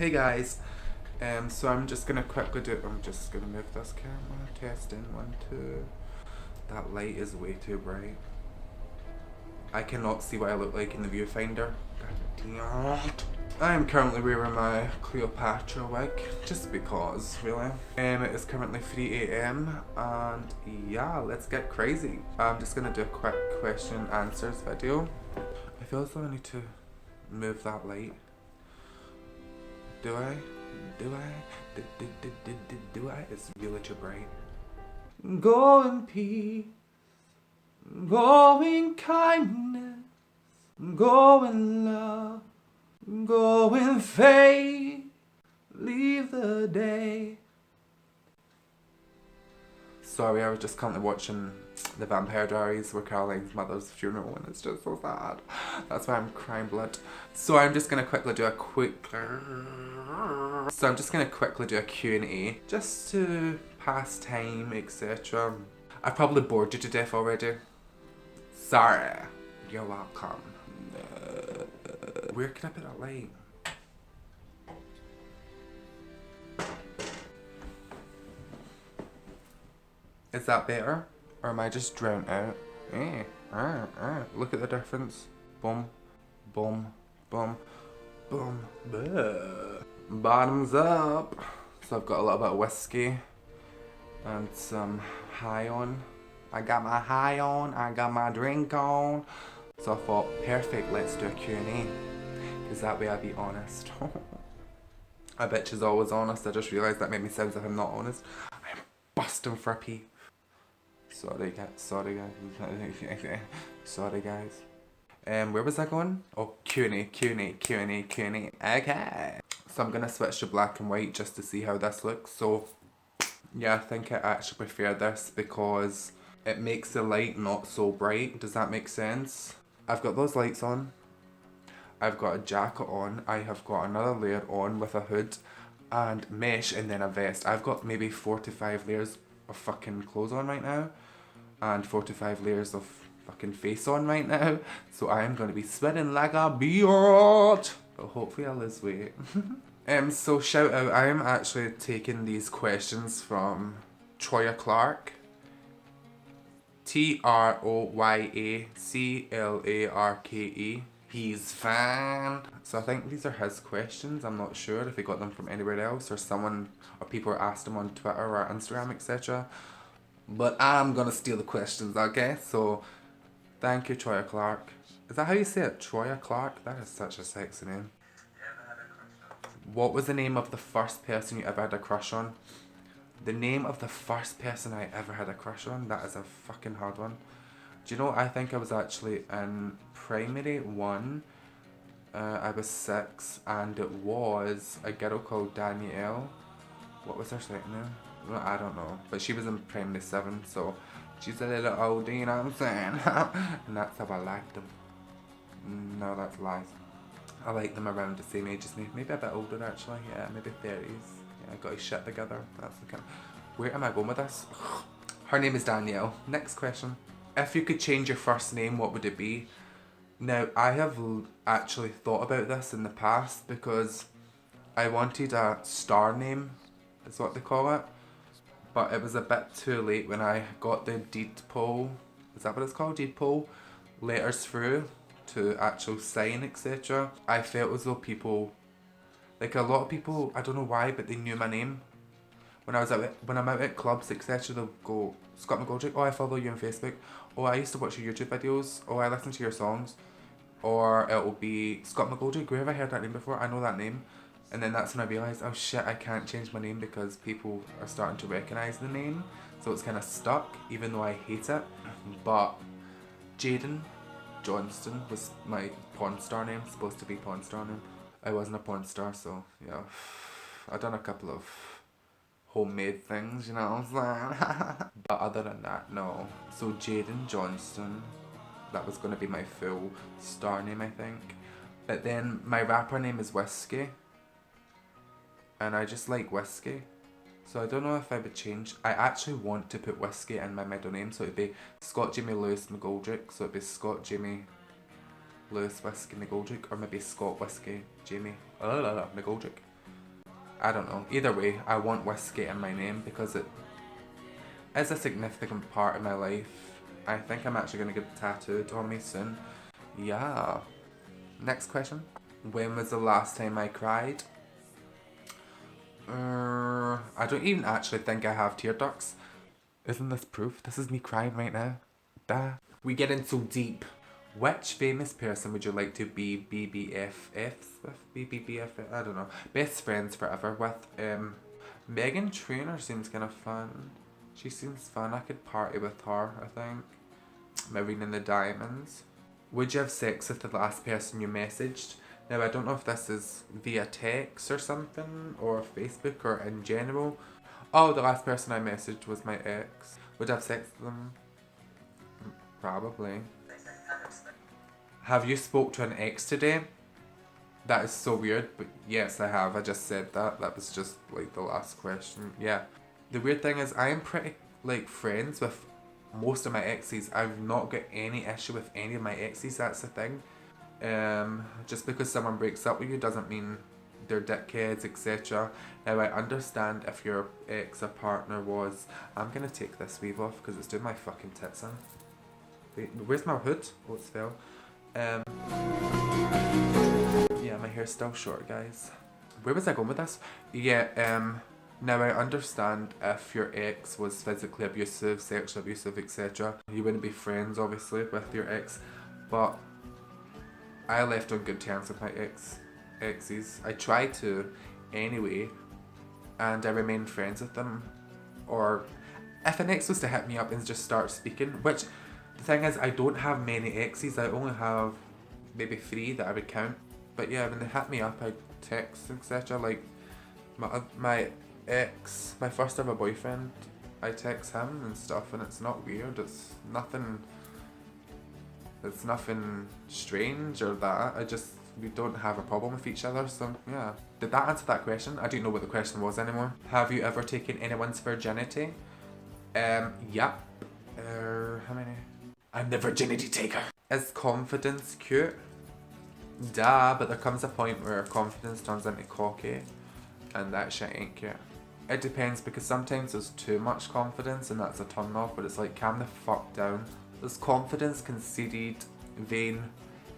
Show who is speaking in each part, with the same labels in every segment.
Speaker 1: Hey guys, so I'm just gonna quickly I'm just gonna move this camera, testing, 1, 2. That light is way too bright. I cannot see what I look like in the viewfinder. God damn it. I am currently wearing my Cleopatra wig, just because, really. It is currently 3 a.m. and yeah, let's get crazy. I'm just gonna do a quick question and answers video. I feel as though I need to move that light. Do I? Do I? Do I? It's really too bright. Go in peace, go in kindness, go in love, go in faith, leave the day. Sorry, I was just currently watching The Vampire Diaries with Caroline's mother's funeral and it's just so sad. That's why I'm crying blood. So I'm just gonna quickly do a Q&A just to pass time, etc. I've probably bored you to death already. Sorry. You're welcome. Where can I put that light? Is that better? Or am I just drowned out? Look at the difference. Boom, boom, boom, boom. Bleh. Bottoms up. So I've got a little bit of whiskey and some high on. I got my high on, I got my drink on. So I thought, perfect, let's do a Q&A. Because that way I'll be honest. I bet she's always honest. I just realised that made me sound as if I'm not honest. I'm busting for a pee. Sorry guys. Sorry guys. Where was I going? Oh, Q&A. Okay. So I'm gonna switch to black and white just to see how this looks. So yeah, I think I actually prefer this because it makes the light not so bright. Does that make sense? I've got those lights on. I've got a jacket on. I have got another layer on with a hood and mesh and then a vest. I've got maybe 4 to 5 layers of fucking clothes on right now. And 4 to 5 layers of fucking face on right now. So I am going to be sweating like a beard. But hopefully I'll lose weight. So shout out, I am actually taking these questions from Troya Clark. TroyaClarke. He's fan. So I think these are his questions. I'm not sure if he got them from anywhere else or someone or people asked him on Twitter or Instagram, etc. But I'm gonna steal the questions, okay? So thank you, Troya Clark. Is that how you say it? Troya Clark? That is such a sexy name. What was the name of the first person you ever had a crush on? The name of the first person I ever had a crush on? That is a fucking hard one. Do you know, I think I was actually in primary 1. I was 6 and it was a girl called Danielle. What was her second name? Well, I don't know. But she was in primary 7, so she's a little older, you know what I'm saying? And that's how I liked them. No, that's lies. I like them around the same age as me. Maybe a bit older actually, yeah, maybe 30s. Yeah, I got his shit together. That's the kind of... Where am I going with this? Her name is Danielle. Next question. If you could change your first name, what would it be? Now, I have actually thought about this in the past because I wanted a star name, is what they call it. But it was a bit too late when I got the deed poll, is that what it's called? Deed poll? Letters through to actual sign, etc. I felt as though people, like a lot of people, I don't know why, but they knew my name. When I'm out at clubs, etc., they'll go, Scott McGoldrick, oh I follow you on Facebook, oh I used to watch your YouTube videos, oh I listen to your songs, or it will be Scott McGoldrick, where have I heard that name before? I know that name. And then that's when I realised, oh shit, I can't change my name because people are starting to recognise the name. So it's kind of stuck, even though I hate it. But Jaden Johnston was my porn star name, supposed to be porn star name. I wasn't a porn star, so yeah. I've done a couple of homemade things, you know what I'm saying? But other than that, no. So Jaden Johnston, that was going to be my full star name, I think. But then my rapper name is Whiskey. And I just like whiskey. So I don't know if I would change. I actually want to put whiskey in my middle name. So it'd be Scott Jamie Lewis McGoldrick. So it'd be Scott Jamie Lewis Whiskey McGoldrick. Or maybe Scott Whiskey Jamie McGoldrick. I don't know. Either way, I want whiskey in my name because it is a significant part of my life. I think I'm actually going to get it tattooed on me soon. Yeah. Next question. When was the last time I cried? I don't even actually think I have tear ducts. Isn't this proof? This is me crying right now. Duh. We get in so deep. Which famous person would you like to be BBFFs with? BBBF? I don't know. Best friends forever with? Megan Trainor seems kind of fun. She seems fun. I could party with her, I think. Marina the Diamonds. Would you have sex with the last person you messaged? Now, I don't know if this is via text or something, or Facebook, or in general. Oh, the last person I messaged was my ex. Would I have sex with them? Probably. Have you spoke to an ex today? That is so weird, but yes, I have. I just said that. That was just like the last question. Yeah. The weird thing is I am pretty like friends with most of my exes. I've not got any issue with any of my exes, that's the thing. Just because someone breaks up with you doesn't mean they're dickheads, etc. Now I understand if your ex or partner was... I'm gonna take this weave off because it's doing my fucking tits in. Wait, where's my hood? Oh, it's fell. Yeah, my hair's still short, guys. Where was I going with this? Yeah, now I understand if your ex was physically abusive, sexually abusive, etc. You wouldn't be friends, obviously, with your ex. But I left on good terms with my exes. I tried to, anyway, and I remained friends with them. Or if an ex was to hit me up and just start speaking, which... The thing is, I don't have many exes. I only have maybe 3 that I would count. But yeah, when they hit me up, I text, etc. Like, my ex, my first ever boyfriend, I text him and stuff, and it's not weird. It's nothing strange or that. We don't have a problem with each other, so yeah. Did that answer that question? I don't know what the question was anymore. Have you ever taken anyone's virginity? Yeah. How many? I'm the virginity taker. Is confidence cute? Duh, but there comes a point where confidence turns into cocky, and that shit ain't cute. It depends, because sometimes there's too much confidence and that's a turn off, but it's like, calm the fuck down. There's confidence, conceited, vain,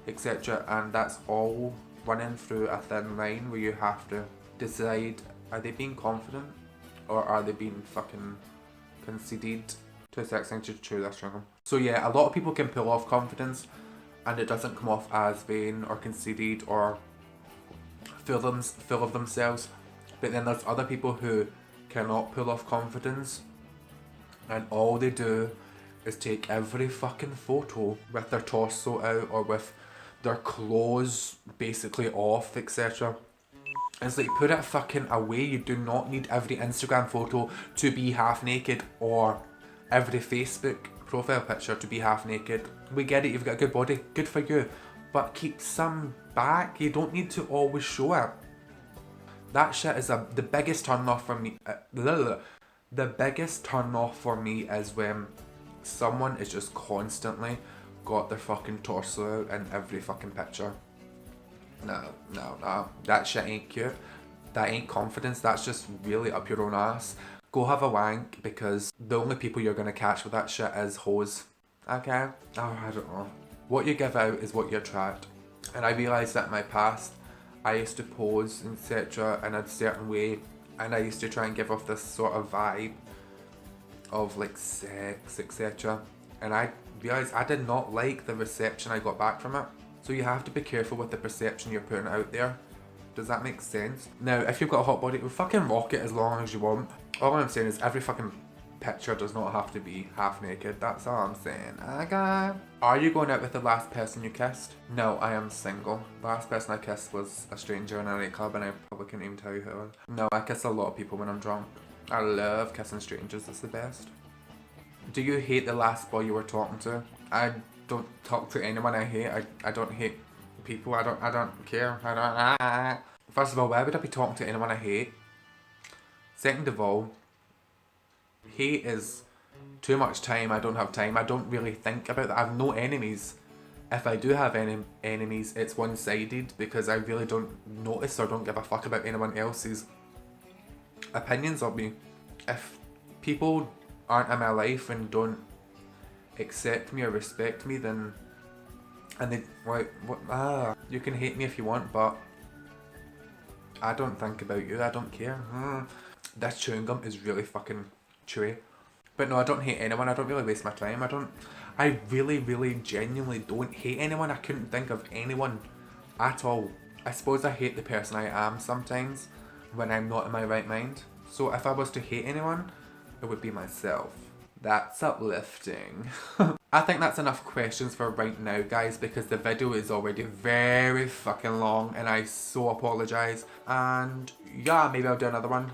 Speaker 1: etc. and that's all running through a thin line where you have to decide, are they being confident or are they being fucking conceited? To a sex thing to true, that's true. So yeah, a lot of people can pull off confidence and it doesn't come off as vain or conceited or full of themselves. But then there's other people who cannot pull off confidence and all they do is take every fucking photo with their torso out or with their clothes basically off, etc. It's like, put it fucking away. You do not need every Instagram photo to be half naked or every Facebook profile picture to be half naked. We get it, you've got a good body, good for you, but keep some back. You don't need to always show it. That shit is the biggest turn off for me. The biggest turn off for me is when someone is just constantly got their fucking torso out in every fucking picture. No. That shit ain't cute. That ain't confidence. That's just really up your own ass. Go have a wank, because the only people you're gonna catch with that shit is hoes. Okay? Oh, I don't know. What you give out is what you attract. And I realised that in my past, I used to pose, etc. in a certain way, and I used to try and give off this sort of vibe of like sex, etc. And I realised I did not like the reception I got back from it. So you have to be careful with the perception you're putting out there. Does that make sense? Now, if you've got a hot body, fucking rock it as long as you want. All I'm saying is every fucking picture does not have to be half naked. That's all I'm saying. Okay. Are you going out with the last person you kissed? No, I am single. The last person I kissed was a stranger in a nightclub and I probably can't even tell you who it was. No, I kiss a lot of people when I'm drunk. I love kissing strangers. It's the best. Do you hate the last boy you were talking to? I don't talk to anyone I hate. I don't hate people. I don't care. First of all, why would I be talking to anyone I hate? Second of all, hate is too much time. I don't have time. I don't really think about that. I have no enemies. If I do have any enemies, it's one-sided because I really don't notice or don't give a fuck about anyone else's opinions of me. If people aren't in my life and don't accept me or respect me, then, and they, like, what, you can hate me if you want, but I don't think about you, I don't care. This chewing gum is really fucking chewy. But no, I don't hate anyone, I don't really waste my time, I really genuinely don't hate anyone. I couldn't think of anyone at all. I suppose I hate the person I am sometimes when I'm not in my right mind. So if I was to hate anyone, it would be myself. That's uplifting. I think that's enough questions for right now, guys, because the video is already very fucking long and I so apologise. And yeah, maybe I'll do another one.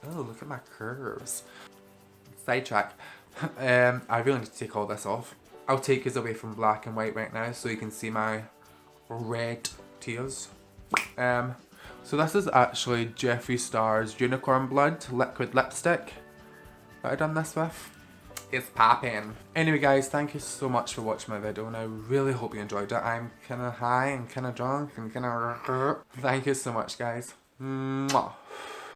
Speaker 1: Oh, look at my curves. Sidetrack. I really need to take all this off. I'll take us away from black and white right now so you can see my red tears. So this is actually Jeffree Star's Unicorn Blood liquid lipstick that I've done this with. It's popping. Anyway guys, thank you so much for watching my video and I really hope you enjoyed it. I'm kinda high and kinda drunk and kinda... Thank you so much guys. Mwah.